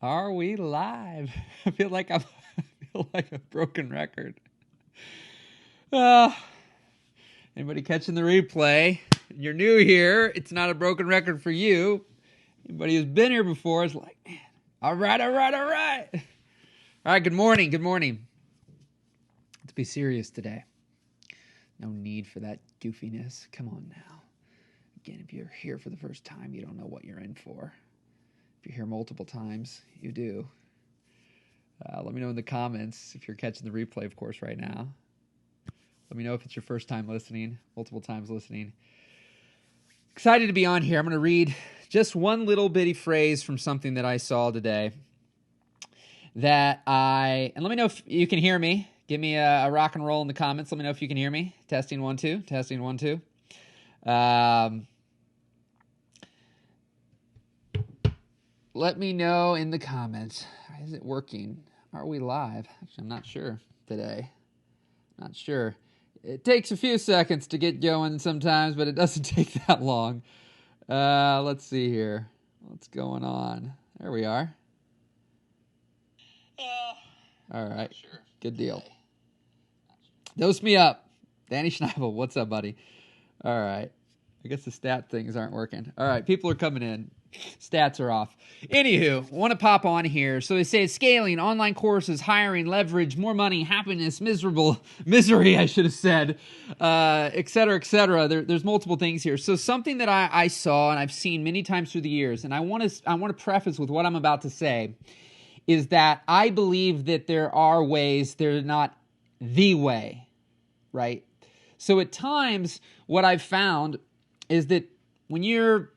Are we live? I feel like I feel like a broken record. Uh, Anybody catching the replay? You're new here. It's not a broken record for you. Anybody who's been here before is like, man, all right. All right, good morning. Let's be serious today. No need for that goofiness. Come on now. Again, if you're here for the first time, you don't know what you're in for. If you're here multiple times, you do. Let me know in the comments if you're catching the replay, of course, right now. Let me know if it's your first time listening, multiple times listening. Excited to be on here. I'm going to read just one little bitty phrase from something that I saw today and let me know if you can hear me. Give me a rock and roll in the comments. Let me know if you can hear me. Testing 1 2. Testing 1 2. Let me know in the comments. Is it working? Are we live? Actually, I'm not sure today. Not sure. It takes a few seconds to get going sometimes, but it doesn't take that long. Let's see here. What's going on? There we are. All right. Good deal. Dose me up. Danny Schneibel, what's up, buddy? All right. I guess the stat things aren't working. All right, people are coming in. Stats are off. Anywho, want to pop on here. So they say scaling, online courses, hiring, leverage, more money, happiness, misery, I should have said, et cetera, et cetera. There's multiple things here. So something that I saw and I've seen many times through the years, and I want to preface with what I'm about to say, is that I believe that there are ways, they're not the way, right? So at times, what I've found is that when you're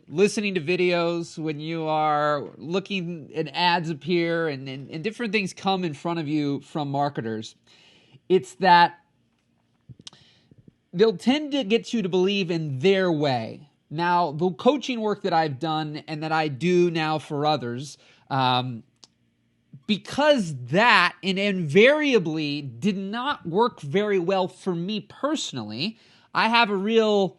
listening to videos, when you are looking and ads appear and different things come in front of you from marketers, it's that they'll tend to get you to believe in their way. Now, the coaching work that I've done and that I do now for others, because that invariably did not work very well for me personally, I have a real...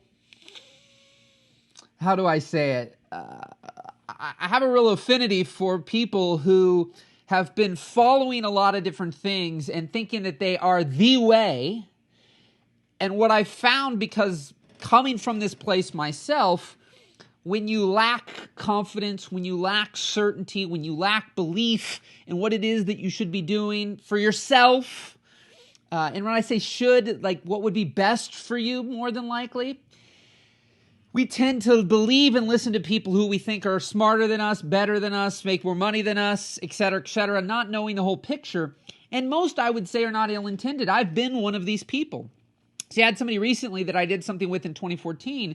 how do I say it? I have a real affinity for people who have been following a lot of different things and thinking that they are the way. And what I found, because coming from this place myself, when you lack confidence, when you lack certainty, when you lack belief in what it is that you should be doing for yourself, and when I say should, like what would be best for you more than likely, we tend to believe and listen to people who we think are smarter than us, better than us, make more money than us, et cetera, not knowing the whole picture. And most, I would say, are not ill-intended. I've been one of these people. See, I had somebody recently that I did something with in 2014,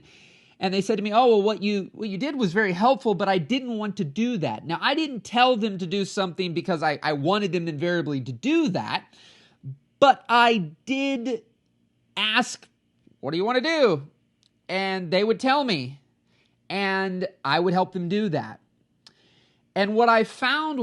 and they said to me, oh, well, what you did was very helpful, but I didn't want to do that. Now, I didn't tell them to do something because I wanted them invariably to do that, but I did ask, what do you want to do? And they would tell me, and I would help them do that. And what I found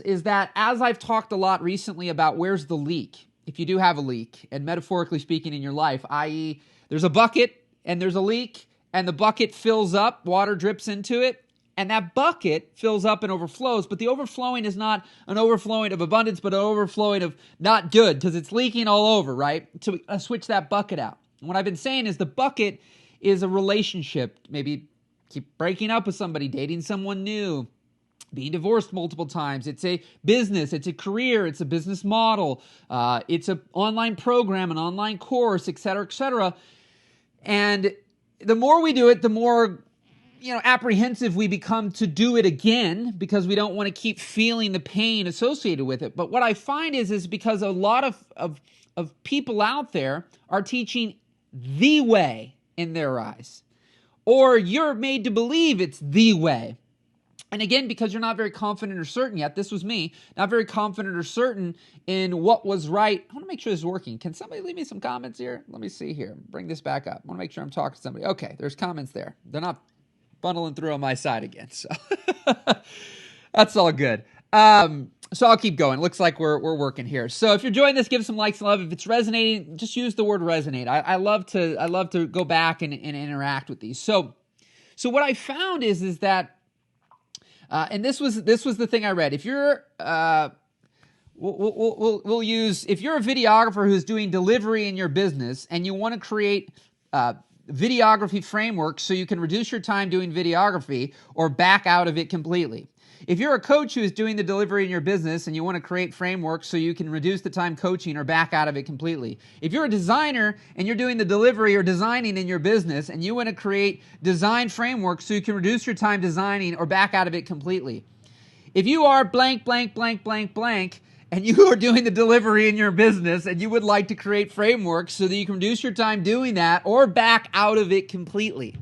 is that as I've talked a lot recently about where's the leak, if you do have a leak, and metaphorically speaking in your life, i.e. there's a bucket and there's a leak, and the bucket fills up, water drips into it, and that bucket fills up and overflows, but the overflowing is not an overflowing of abundance, but an overflowing of not good, because it's leaking all over, right? So I switch that bucket out. And what I've been saying is the bucket is a relationship, maybe keep breaking up with somebody, dating someone new, being divorced multiple times. It's a business, it's a career, it's a business model, it's an online program, an online course, et cetera, et cetera. And the more we do it, the more apprehensive we become to do it again because we don't want to keep feeling the pain associated with it. But what I find is because a lot of people out there are teaching the way in their eyes, or you're made to believe it's the way. And again, because you're not very confident or certain yet, this was me, not very confident or certain in what was right. I want to make sure this is working. Can somebody leave me some comments here? Let me see here. Bring this back up. I want to make sure I'm talking to somebody. Okay, there's comments there. They're not bundling through on my side again, so that's all good. So I'll keep going. Looks like we're working here. So if you're enjoying this, give some likes and love. If it's resonating, just use the word resonate. I love to go back and interact with these. So what I found is that And this was the thing I read. If you're we'll use, if you're a videographer who's doing delivery in your business and you want to create videography frameworks so you can reduce your time doing videography or back out of it completely. If you're a coach who is doing the delivery in your business and you want to create frameworks so you can reduce the time coaching or back out of it completely. If you're a designer and you're doing the delivery or designing in your business and you want to create design frameworks so you can reduce your time designing or back out of it completely. If you are blank, blank, blank, blank, blank, and you are doing the delivery in your business and you would like to create frameworks so that you can reduce your time doing that or back out of it completely.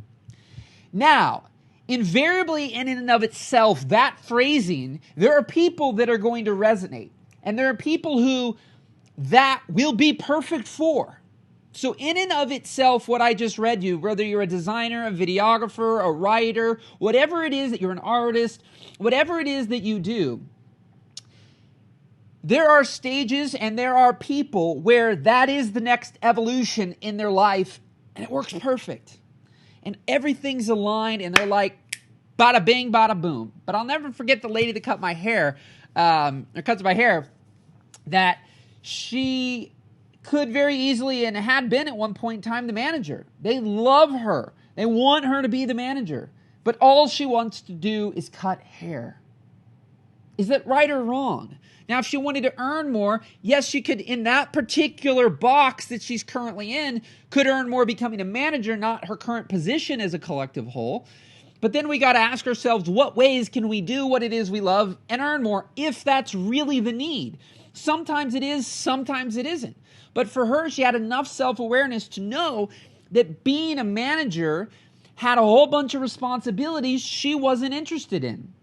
Now, invariably in and of itself, that phrasing, there are people that are going to resonate. And there are people who that will be perfect for. So in and of itself, what I just read you, whether you're a designer, a videographer, a writer, whatever it is that you're an artist, whatever it is that you do, there are stages and there are people where that is the next evolution in their life and it works perfect. And everything's aligned and they're like, bada bing, bada boom. But I'll never forget the lady that cut my hair, cuts my hair, that she could very easily and had been at one point in time the manager. They love her. They want her to be the manager. But all she wants to do is cut hair. Is that right or wrong? Now, if she wanted to earn more, yes, she could, in that particular box that she's currently in, could earn more becoming a manager, not her current position as a collective whole. But then we got to ask ourselves, what ways can we do what it is we love and earn more if that's really the need? Sometimes it is, sometimes it isn't. But for her, she had enough self-awareness to know that being a manager had a whole bunch of responsibilities she wasn't interested in.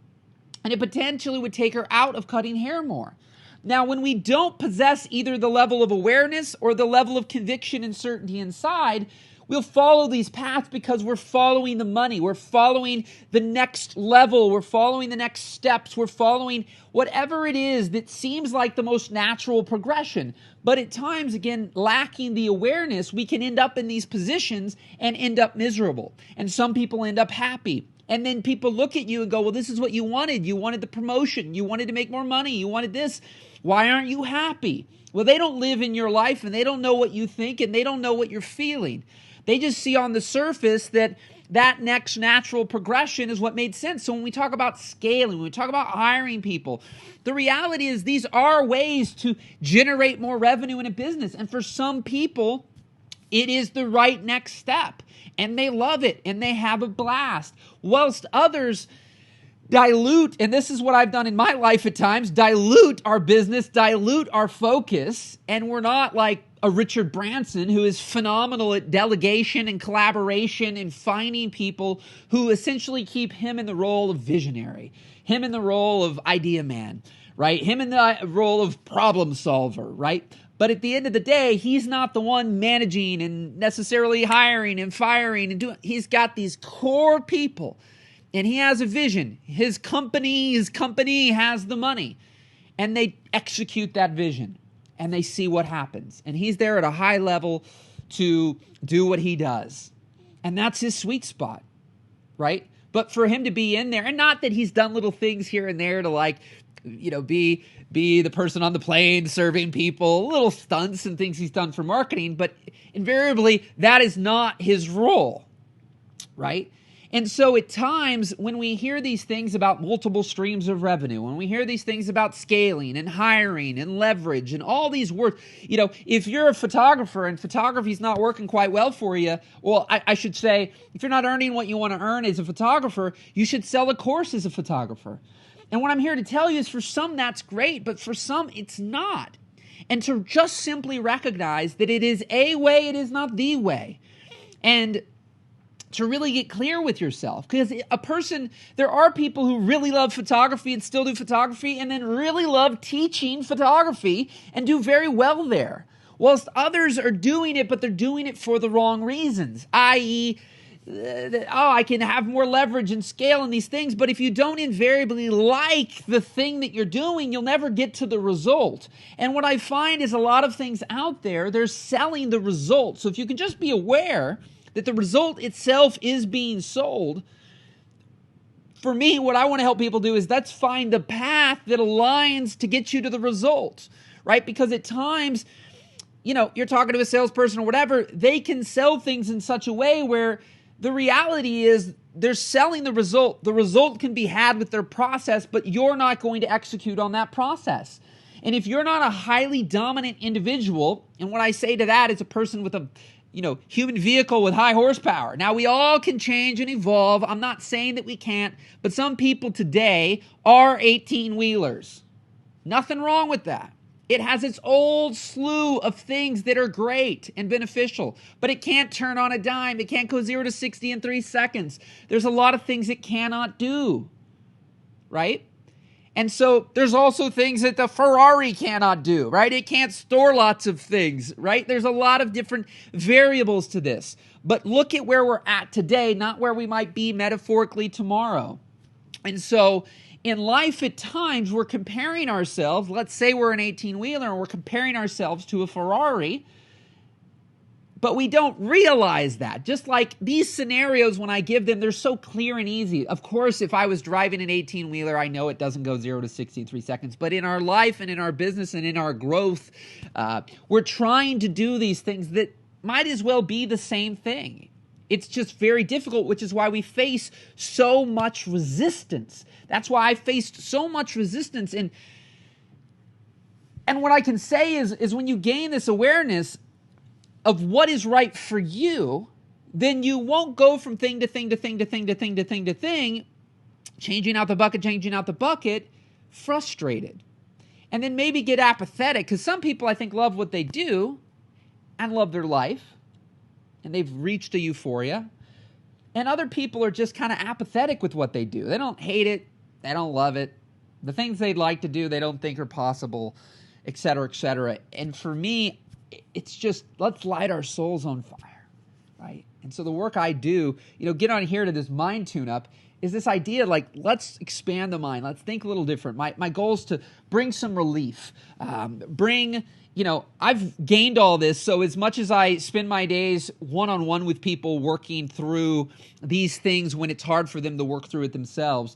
And it potentially would take her out of cutting hair more. Now, when we don't possess either the level of awareness or the level of conviction and certainty inside, we'll follow these paths because we're following the money. We're following the next level. We're following the next steps. We're following whatever it is that seems like the most natural progression. But at times, again, lacking the awareness, we can end up in these positions and end up miserable. And some people end up happy. And then people look at you and go, well, this is what you wanted. You wanted the promotion. You wanted to make more money. You wanted this. Why aren't you happy? Well, they don't live in your life and they don't know what you think and they don't know what you're feeling. They just see on the surface that next natural progression is what made sense. So when we talk about scaling, when we talk about hiring people, the reality is these are ways to generate more revenue in a business. And for some people, it is the right next step. And they love it and they have a blast. Whilst others dilute, and this is what I've done in my life at times, dilute our business, dilute our focus, and we're not like a Richard Branson who is phenomenal at delegation and collaboration and finding people who essentially keep him in the role of visionary, him in the role of idea man, right? Him in the role of problem solver, right? But at the end of the day, he's not the one managing and necessarily hiring and firing and doing. He's got these core people and he has a vision. His company has the money and they execute that vision and they see what happens. And he's there at a high level to do what he does. And that's his sweet spot, right? But for him to be in there, and not that he's done little things here and there to like, be the person on the plane serving people, little stunts and things he's done for marketing, but invariably that is not his role, right? And so at times when we hear these things about multiple streams of revenue, when we hear these things about scaling and hiring and leverage and all these words, if you're a photographer and photography is not working quite well for you, well, I should say, if you're not earning what you want to earn as a photographer, you should sell a course as a photographer. And what I'm here to tell you is for some that's great, but for some it's not. And to just simply recognize that it is a way, it is not the way. And to really get clear with yourself. Because there are people who really love photography and still do photography and then really love teaching photography and do very well there. Whilst others are doing it, but they're doing it for the wrong reasons, i.e., I can have more leverage and scale in these things, but if you don't invariably like the thing that you're doing, you'll never get to the result. And what I find is a lot of things out there, they're selling the result. So if you can just be aware that the result itself is being sold, for me, what I want to help people do is let's find the path that aligns to get you to the result, right? Because at times, you're talking to a salesperson or whatever, they can sell things in such a way where the reality is they're selling the result. The result can be had with their process, but you're not going to execute on that process. And if you're not a highly dominant individual, and what I say to that is a person with a human vehicle with high horsepower. Now, we all can change and evolve. I'm not saying that we can't, but some people today are 18-wheelers. Nothing wrong with that. It has its old slew of things that are great and beneficial, but it can't turn on a dime. It can't go 0 to 60 in 3 seconds. There's a lot of things it cannot do, right? And so there's also things that the Ferrari cannot do, right? It can't store lots of things, right? There's a lot of different variables to this. But look at where we're at today, not where we might be metaphorically tomorrow. And so in life, at times, we're comparing ourselves. Let's say we're an 18-wheeler and we're comparing ourselves to a Ferrari, but we don't realize that. Just like these scenarios, when I give them, they're so clear and easy. Of course, if I was driving an 18-wheeler, I know it doesn't go 0 to 60 in 3 seconds. But in our life and in our business and in our growth, we're trying to do these things that might as well be the same thing. It's just very difficult, which is why we face so much resistance. That's why I faced so much resistance. And what I can say is when you gain this awareness of what is right for you, then you won't go from thing to thing to thing to thing to thing to thing to thing, changing out the bucket, frustrated. And then maybe get apathetic, because some people, I think, love what they do and love their life, and they've reached a euphoria. And other people are just kind of apathetic with what they do. They don't hate it. They don't love it. The things they'd like to do, they don't think are possible, et cetera, et cetera. And for me, it's just, let's light our souls on fire, right? And so the work I do, get on here to this mind tune-up, is this idea like, let's expand the mind. Let's think a little different. My goal is to bring some relief, I've gained all this. So as much as I spend my days one-on-one with people working through these things when it's hard for them to work through it themselves,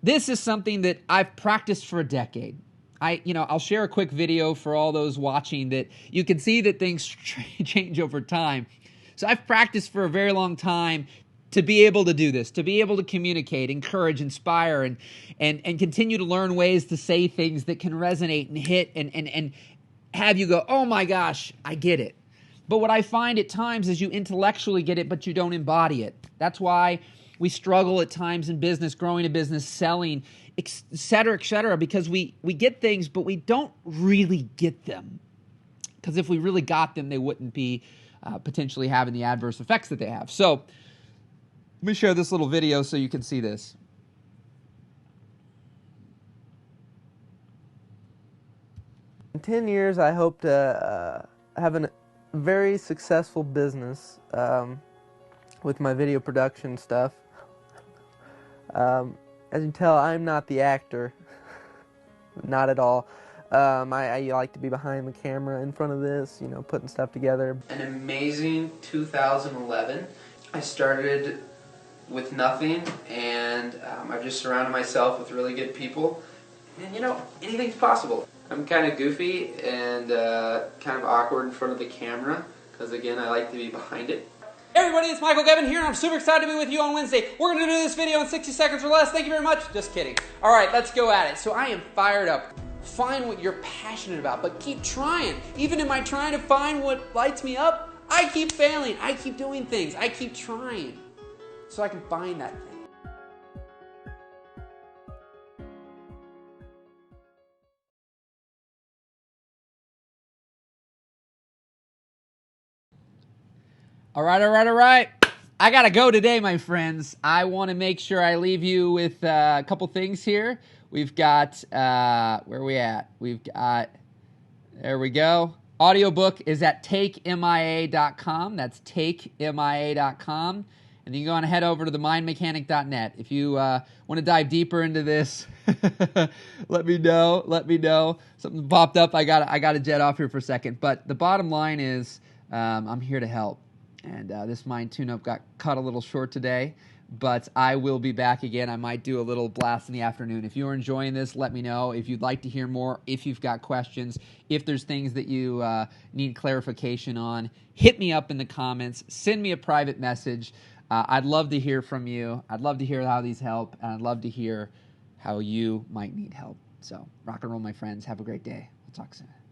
this is something that I've practiced for a decade. I'll share a quick video for all those watching that you can see that things change over time. So I've practiced for a very long time to be able to do this, to be able to communicate, encourage, inspire, and continue to learn ways to say things that can resonate and hit and have you go, oh my gosh, I get it. But what I find at times is you intellectually get it, but you don't embody it. That's why we struggle at times in business, growing a business, selling, et cetera, because we get things, but we don't really get them. Because if we really got them, they wouldn't be potentially having the adverse effects that they have. So let me share this little video so you can see this. In 10 years, I hope to have a very successful business with my video production stuff. As you can tell, I'm not the actor, not at all. I like to be behind the camera in front of this, putting stuff together. An amazing 2011. I started with nothing, and I've just surrounded myself with really good people. And anything's possible. I'm kind of goofy and kind of awkward in front of the camera, because again, I like to be behind it. Hey everybody, it's Michael Gevin here, and I'm super excited to be with you on Wednesday. We're going to do this video in 60 seconds or less. Thank you very much. Just kidding. All right, let's go at it. So I am fired up. Find what you're passionate about, but keep trying. Even in my trying to find what lights me up, I keep failing. I keep doing things. I keep trying so I can find that thing. All right. I got to go today, my friends. I want to make sure I leave you with a couple things here. We've got, where are we at? We've got, there we go. Audiobook is at takemia.com. That's takemia.com. And you can go on and head over to themindmechanic.net. If you want to dive deeper into this, let me know. Something popped up. I got to jet off here for a second. But the bottom line is I'm here to help. And this mind tune-up got cut a little short today, but I will be back again. I might do a little blast in the afternoon. If you're enjoying this, let me know. If you'd like to hear more, if you've got questions, if there's things that you need clarification on, hit me up in the comments. Send me a private message. I'd love to hear from you. I'd love to hear how these help, and I'd love to hear how you might need help. So rock and roll, my friends. Have a great day. We'll talk soon.